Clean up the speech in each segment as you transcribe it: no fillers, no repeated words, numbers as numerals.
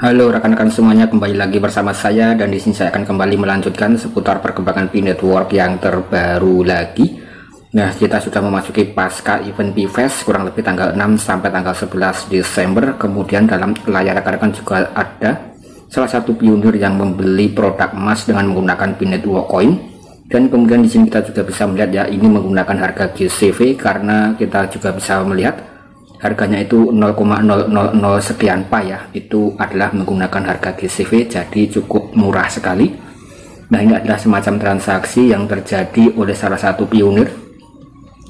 Halo rekan-rekan semuanya, kembali lagi bersama saya dan di sini saya akan kembali melanjutkan seputar perkembangan Pi Network yang terbaru lagi. Nah, kita sudah memasuki pasca event PFest kurang lebih tanggal 6 sampai tanggal 11 Desember. Kemudian dalam layar rekan-rekan juga ada salah satu pionir yang membeli produk emas dengan menggunakan Pi Network Coin. Dan kemudian di sini kita juga bisa melihat ya, ini menggunakan harga GCV karena kita juga bisa melihat harganya itu 0,000 sekian pi ya, itu adalah menggunakan harga GCV, jadi cukup murah sekali. Nah, ini adalah semacam transaksi yang terjadi oleh salah satu pionir.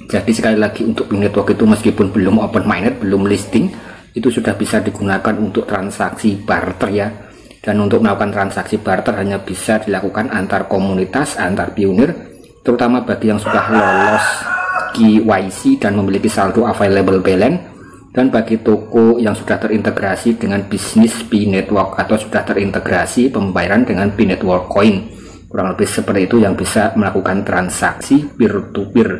Jadi sekali lagi untuk Pi Network itu meskipun belum open mainnet, belum listing, itu sudah bisa digunakan untuk transaksi barter ya. Dan untuk melakukan transaksi barter hanya bisa dilakukan antar komunitas, antar pionir, terutama bagi yang sudah lolos KYC dan memiliki saldo available balance. Dan bagi toko yang sudah terintegrasi dengan bisnis Pi Network atau sudah terintegrasi pembayaran dengan Pi Network Coin, kurang lebih seperti itu yang bisa melakukan transaksi peer to peer.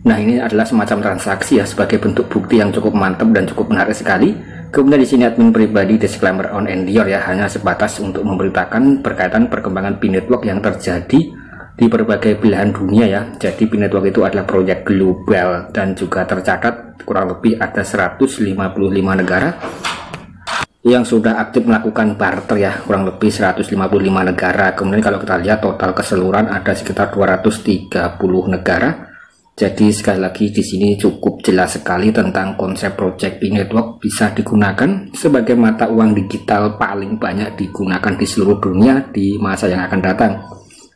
Nah, ini adalah semacam transaksi ya, sebagai bentuk bukti yang cukup mantap dan cukup menarik sekali. Kemudian di sini admin pribadi disclaimer on endure ya, hanya sebatas untuk memberitakan berkaitan perkembangan Pi Network yang terjadi di berbagai belahan dunia ya. Jadi Pi Network itu adalah proyek global dan juga tercatat kurang lebih ada 155 negara yang sudah aktif melakukan barter ya, kurang lebih 155 negara. Kemudian kalau kita lihat total keseluruhan ada sekitar 230 negara. Jadi sekali lagi di sini cukup jelas sekali tentang konsep project Pi Network bisa digunakan sebagai mata uang digital paling banyak digunakan di seluruh dunia di masa yang akan datang.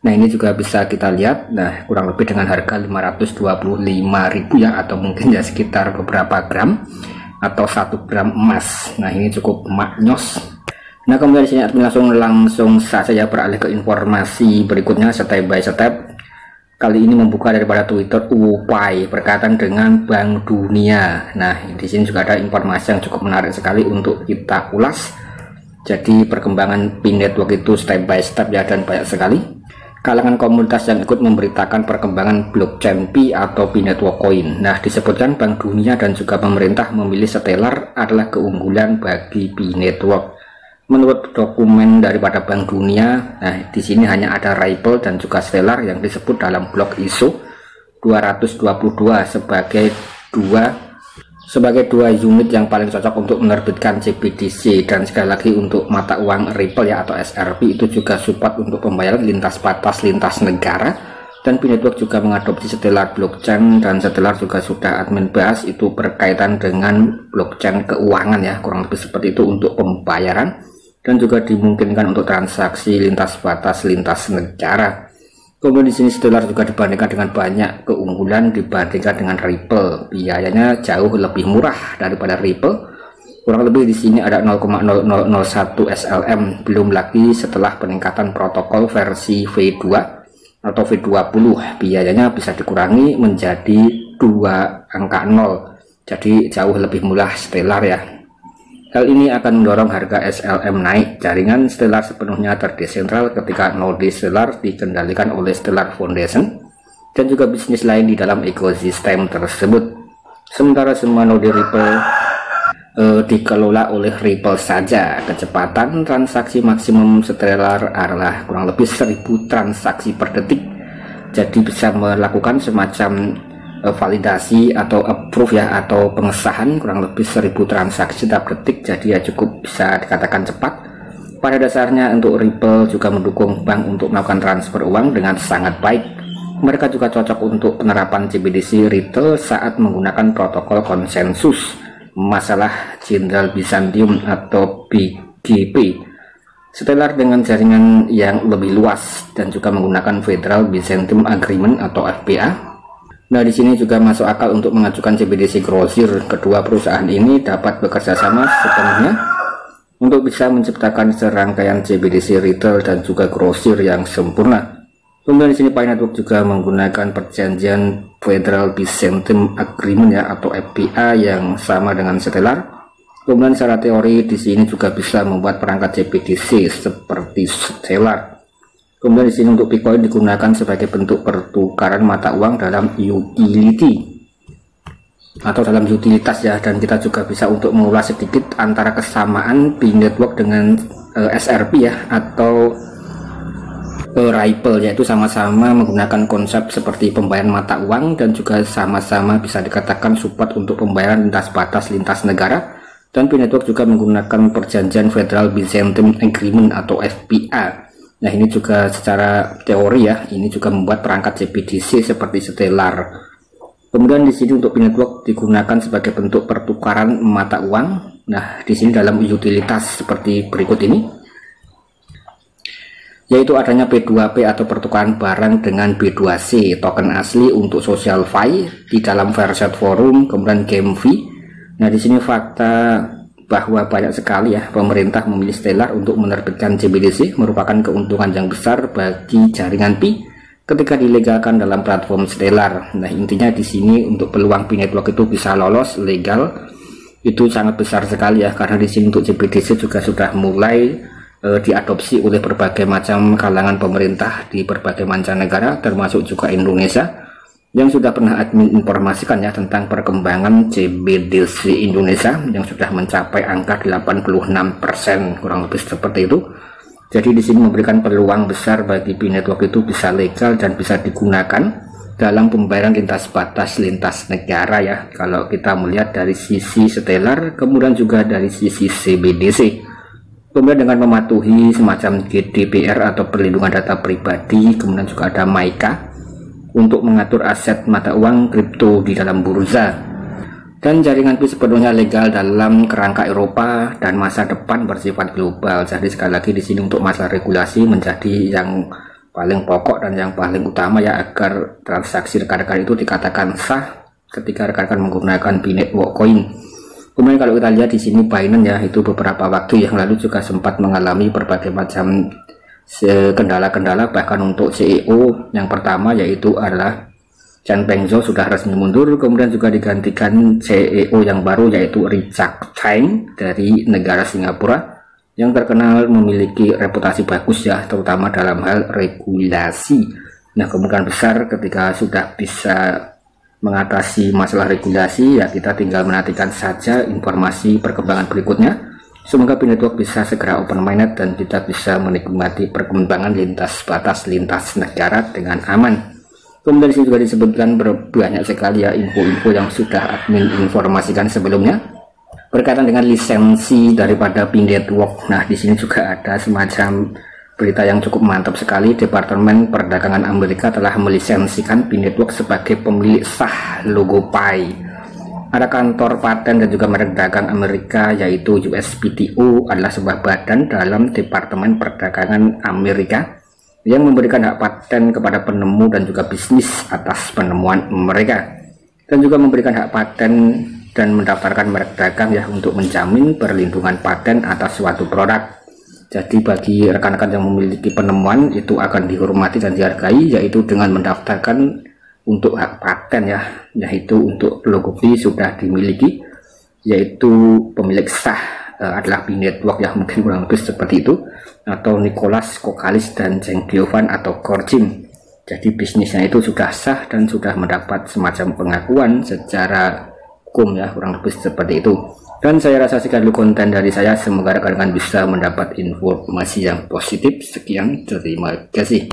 Nah, ini juga bisa kita lihat, nah kurang lebih dengan harga 525.000 ya, atau mungkin ya sekitar beberapa gram atau 1 gram emas. Nah, ini cukup maknyos. Nah, kemudian di sini admin langsung saja ya beralih ke informasi berikutnya step by step. Kali ini membuka daripada Twitter UPI berkaitan dengan Bank Dunia. Nah, di sini juga ada informasi yang cukup menarik sekali untuk kita ulas. Jadi perkembangan Pi Network itu step by step ya, dan banyak sekali kalangan komunitas yang ikut memberitakan perkembangan blockchain Pi atau Pi Network Coin. Nah, disebutkan Bank Dunia dan juga pemerintah memilih Stellar adalah keunggulan bagi Pi Network. Menurut dokumen daripada Bank Dunia, nah di sini hanya ada Ripple dan juga Stellar yang disebut dalam blok ISO 222 sebagai dua unit yang paling cocok untuk menerbitkan CBDC. Dan sekali lagi untuk mata uang Ripple ya atau SRP itu juga support untuk pembayaran lintas batas lintas negara. Dan Pi Network juga mengadopsi Stellar blockchain, dan Stellar juga sudah admin bahas itu berkaitan dengan blockchain keuangan ya, kurang lebih seperti itu untuk pembayaran dan juga dimungkinkan untuk transaksi lintas batas lintas negara. Kemudian di sini Stellar juga dibandingkan dengan banyak keunggulan dibandingkan dengan Ripple. Biayanya jauh lebih murah daripada Ripple. Kurang lebih di sini ada 0,0001 SLM, belum lagi setelah peningkatan protokol versi V2 atau V20, biayanya bisa dikurangi menjadi 2 angka 0. Jadi jauh lebih murah Stellar ya. Hal ini akan mendorong harga SLM naik. Jaringan Stellar sepenuhnya terdesentral ketika node Stellar dikendalikan oleh Stellar Foundation dan juga bisnis lain di dalam ekosistem tersebut. Sementara semua node Ripple dikelola oleh Ripple saja. Kecepatan transaksi maksimum Stellar adalah kurang lebih 1000 transaksi per detik. Jadi bisa melakukan semacam validasi atau approve ya, atau pengesahan kurang lebih 1000 transaksi setiap detik. Jadi ya cukup bisa dikatakan cepat. Pada dasarnya untuk Ripple juga mendukung bank untuk melakukan transfer uang dengan sangat baik. Mereka juga cocok untuk penerapan CBDC retail saat menggunakan protokol konsensus masalah General Byzantium atau BGP. Stellar dengan jaringan yang lebih luas dan juga menggunakan Federal Byzantium Agreement atau FBA. Nah, di sini juga masuk akal untuk mengajukan CBDC grosir. Kedua perusahaan ini dapat bekerja sama sepenuhnya untuk bisa menciptakan serangkaian CBDC retail dan juga grosir yang sempurna. Kemudian di sini Pi Network juga menggunakan perjanjian Federal Byzantium Agreement ya atau FBA yang sama dengan Stellar. Kemudian secara teori di sini juga bisa membuat perangkat CBDC seperti Stellar. Kemudian di sini untuk Bitcoin digunakan sebagai bentuk pertukaran mata uang dalam utility. atau dalam utilitas ya, dan kita juga bisa untuk mengulas sedikit antara kesamaan Pi Network dengan SRP ya, atau Ripple, yaitu sama-sama menggunakan konsep seperti pembayaran mata uang dan juga sama-sama bisa dikatakan support untuk pembayaran lintas batas lintas negara. Dan Pi Network juga menggunakan perjanjian Federal Byzantine Agreement atau FPA. Nah, ini juga secara teori ya, ini juga membuat perangkat CBDC seperti Stellar. Kemudian di sini untuk Pi Network digunakan sebagai bentuk pertukaran mata uang. Nah, di sini dalam utilitas seperti berikut ini, yaitu adanya P2P atau pertukaran barang dengan B2C, token asli untuk social file di dalam Verset Forum, kemudian GameFi. Nah, di sini fakta bahwa banyak sekali ya pemerintah memilih Stellar untuk menerbitkan CBDC merupakan keuntungan yang besar bagi jaringan Pi ketika dilegalkan dalam platform Stellar. Nah, intinya di sini untuk peluang Pi Network itu bisa lolos legal itu sangat besar sekali ya, karena di sini untuk CBDC juga sudah mulai diadopsi oleh berbagai macam kalangan pemerintah di berbagai mancanegara, termasuk juga Indonesia yang sudah pernah admin informasikan ya tentang perkembangan CBDC Indonesia yang sudah mencapai angka 86%, kurang lebih seperti itu. Jadi di sini memberikan peluang besar bagi Pi Network itu bisa legal dan bisa digunakan dalam pembayaran lintas batas lintas negara ya, kalau kita melihat dari sisi Stellar kemudian juga dari sisi CBDC. Kemudian dengan mematuhi semacam GDPR atau perlindungan data pribadi, kemudian juga ada MiCA untuk mengatur aset mata uang kripto di dalam bursa. Dan jaringan Pi sepenuhnya legal dalam kerangka Eropa dan masa depan bersifat global. Jadi sekali lagi di sini untuk masalah regulasi menjadi yang paling pokok dan yang paling utama ya, agar transaksi rekan-rekan itu dikatakan sah ketika rekan-rekan menggunakan Pi Network Coin. Kemudian kalau kita lihat di sini Binance ya, itu beberapa waktu yang lalu juga sempat mengalami berbagai macam kendala-kendala, bahkan untuk CEO yang pertama yaitu adalah Chen Pengzhou sudah resmi mundur, kemudian juga digantikan CEO yang baru yaitu Richard Teng dari negara Singapura yang terkenal memiliki reputasi bagus ya, terutama dalam hal regulasi. Nah, kemungkinan besar ketika sudah bisa mengatasi masalah regulasi ya, kita tinggal menantikan saja informasi perkembangan berikutnya. Semoga Pi Network bisa segera open minded dan kita bisa menikmati perkembangan lintas batas lintas negara dengan aman. Kemudian disini juga disebutkan banyak sekali ya info-info yang sudah admin informasikan sebelumnya berkaitan dengan lisensi daripada Pi Network. Nah, di sini juga ada semacam berita yang cukup mantap sekali. Departemen Perdagangan Amerika telah melisensikan Pi Network sebagai pemilik sah logo Pi. Ada kantor paten dan juga merek dagang Amerika yaitu USPTO, adalah sebuah badan dalam Departemen Perdagangan Amerika yang memberikan hak paten kepada penemu dan juga bisnis atas penemuan mereka, dan juga memberikan hak paten dan mendaftarkan merek dagang ya untuk menjamin perlindungan paten atas suatu produk. Jadi bagi rekan-rekan yang memiliki penemuan itu akan dihormati dan dihargai, yaitu dengan mendaftarkan untuk hak paten ya, yaitu untuk logo Pi sudah dimiliki, yaitu pemilik sah adalah Pi Network ya, mungkin kurang lebih seperti itu, atau Nicholas Kokalis dan Zheng Giovan atau Korjim. Jadi bisnisnya itu sudah sah dan sudah mendapat semacam pengakuan secara hukum ya, kurang lebih seperti itu. Dan saya rasa sekian dulu konten dari saya, semoga rekan-rekan bisa mendapat informasi yang positif. Sekian, terima kasih.